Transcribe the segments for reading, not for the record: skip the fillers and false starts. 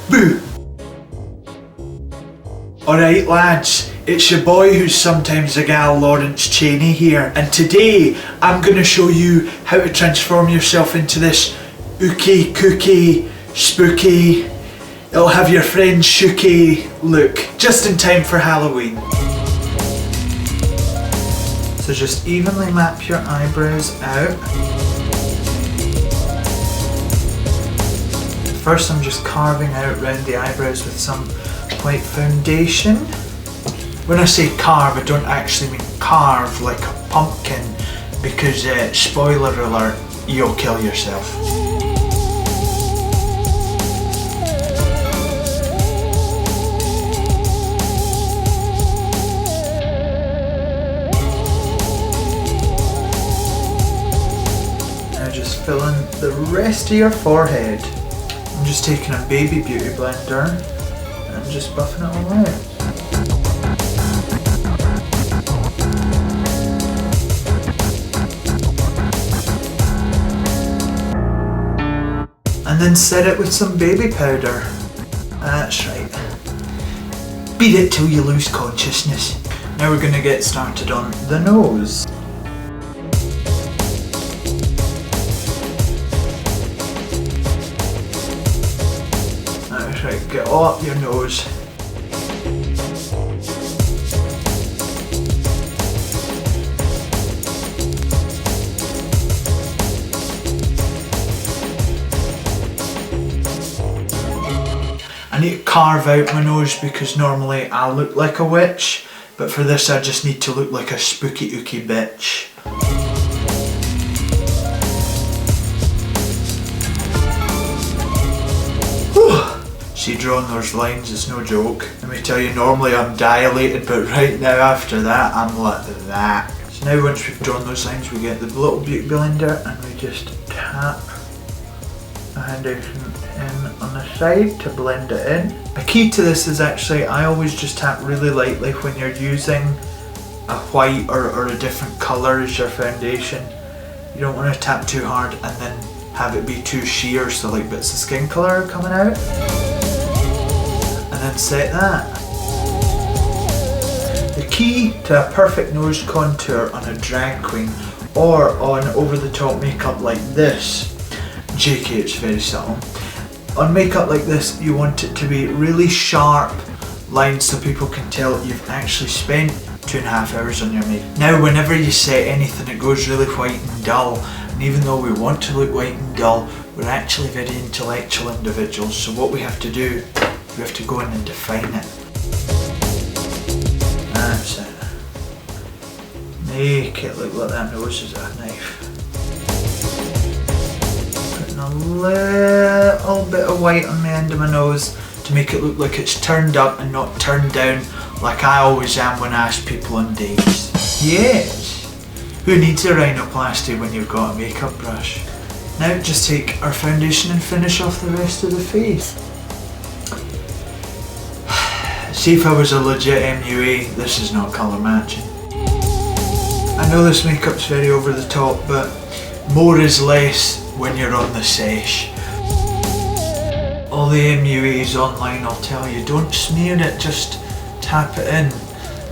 Boo! Alright lads, it's your boy who's sometimes a gal, Lawrence Chaney here, and today I'm going to show you how to transform yourself into this ooky, kooky, spooky, it'll have your friends shooky look, just in time for Halloween. So just evenly map your eyebrows out. First I'm just carving out round the eyebrows with some white foundation. When I say carve, I don't actually mean carve like a pumpkin, because spoiler alert, you'll kill yourself. Now just fill in the rest of your forehead. I'm just taking a baby beauty blender and just buffing it all out. And then set it with some baby powder. That's right. Beat it till you lose consciousness. Now we're going to get started on the nose. That's right, get all up your nose. I need to carve out my nose because normally I look like a witch, but for this I just need to look like a spooky ooky bitch. See, drawing those lines is no joke. Let me tell you, normally I'm dilated, but right now after that I'm like that. So now once we've drawn those lines, we get the little beauty blender and we just tap the foundation in on the side to blend it in. A key to this is actually, I always just tap really lightly when you're using a white or a different colour as your foundation. You don't want to tap too hard and then have it be too sheer, so like bits of skin colour are coming out. And then set that. The key to a perfect nose contour on a drag queen or on over the top makeup like this, JK, it's very subtle. On makeup like this, you want it to be really sharp lines so people can tell you've actually spent 2.5 hours on your makeup. Now whenever you set anything, it goes really white and dull, and even though we want to look white and dull, we're actually very intellectual individuals, so what we have to do, we have to go in and define it. That's it. Make it look like that nose is a knife. A little bit of white on the end of my nose to make it look like it's turned up and not turned down like I always am when I ask people on dates. Yes! Who needs a rhinoplasty when you've got a makeup brush? Now just take our foundation and finish off the rest of the face. See, if I was a legit MUA, this is not colour matching. I know this makeup's very over the top, but more is less when you're on the sesh. All the MUAs online will tell you, don't smear it, just tap it in.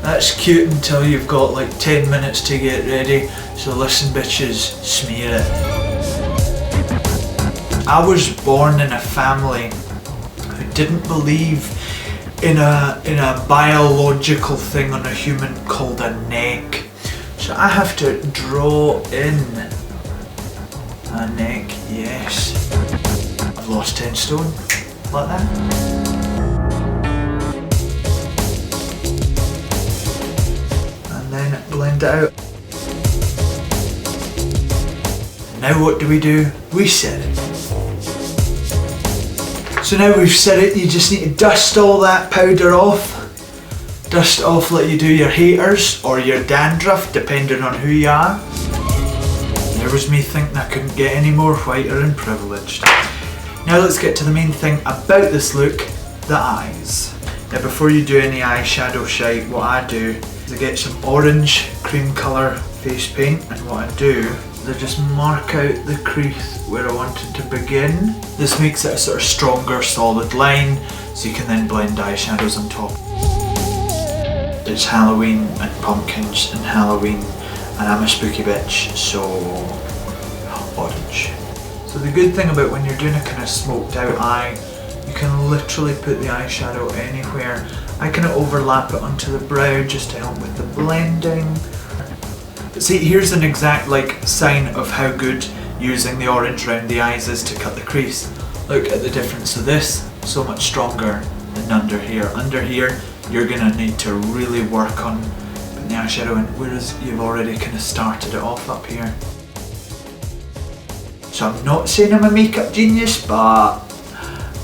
That's cute until you've got like 10 minutes to get ready, so listen bitches, smear it. I was born in a family who didn't believe in a biological thing on a human called a neck. So I have to draw in a neck, yes. I've lost 10 stone, like that. And then blend it out. Now what do? We set it. So now we've set it, you just need to dust all that powder off. Dust off like you do your haters or your dandruff, depending on who you are. There was me thinking I couldn't get any more whiter and privileged. Now let's get to the main thing about this look, the eyes. Now before you do any eyeshadow shite, what I do is I get some orange cream colour face paint, and what I do is I just mark out the crease where I wanted to begin. This makes it a sort of stronger, solid line, so you can then blend eyeshadows on top. It's Halloween and pumpkins and Halloween, and I'm a spooky bitch, so orange. So the good thing about when you're doing a kind of smoked out eye, you can literally put the eyeshadow anywhere. I kind of overlap it onto the brow just to help with the blending. But see, here's an exact sign of how good using the orange around the eyes is to cut the crease. Look at the difference of this, so much stronger than under here. Under here, you're gonna need to really work on putting the eyeshadow in, whereas you've already kind of started it off up here. So I'm not saying I'm a makeup genius, but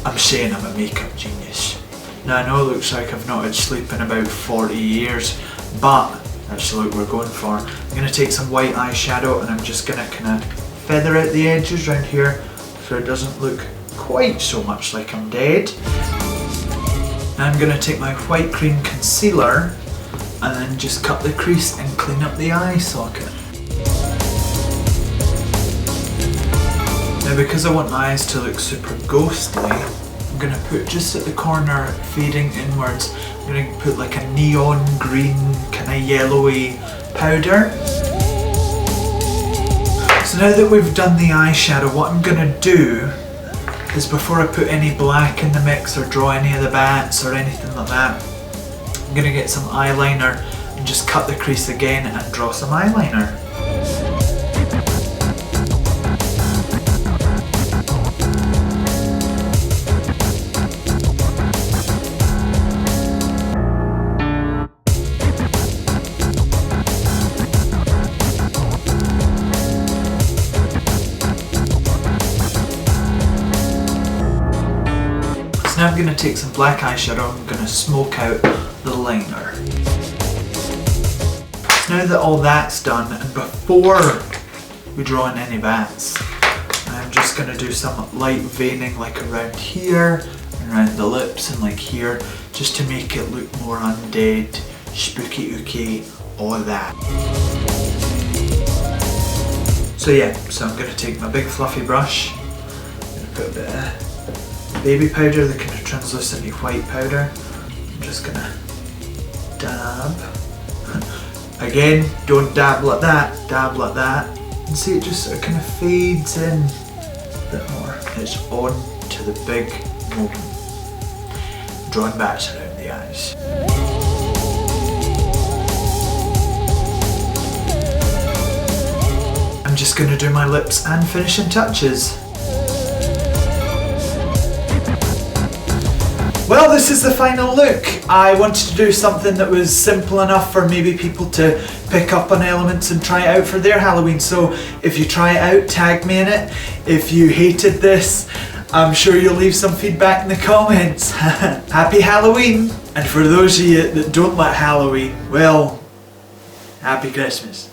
I'm saying I'm a makeup genius. Now I know it looks like I've not had sleep in about 40 years, but that's the look we're going for. I'm going to take some white eyeshadow and I'm just going to kind of feather out the edges around here so it doesn't look quite so much like I'm dead. Now I'm going to take my white cream concealer and then just cut the crease and clean up the eye socket. Now because I want my eyes to look super ghostly, I'm going to put just at the corner, fading inwards, I'm going to put like a neon green, kind of yellowy powder. So now that we've done the eyeshadow, what I'm going to do is, before I put any black in the mix or draw any of the bats or anything like that, I'm going to get some eyeliner and just cut the crease again and draw some eyeliner. Now I'm going to take some black eyeshadow and I'm going to smoke out the liner. So now that all that's done, and before we draw in any bats, I'm just going to do some light veining like around here, and around the lips and like here, just to make it look more undead, spooky ooky, all of that. So yeah, so I'm going to take my big fluffy brush, I'm going to put a bit of baby powder, the kind of translucent white powder. I'm just gonna dab. Again, don't dab like that, dab like that. And see, it just sort of kind of fades in a bit more. It's on to the big moment. Drawing bats around the eyes. I'm just gonna do my lips and finishing touches. Well, this is the final look. I wanted to do something that was simple enough for maybe people to pick up on elements and try it out for their Halloween. So if you try it out, tag me in it. If you hated this, I'm sure you'll leave some feedback in the comments. Happy Halloween! And for those of you that don't like Halloween, well, happy Christmas.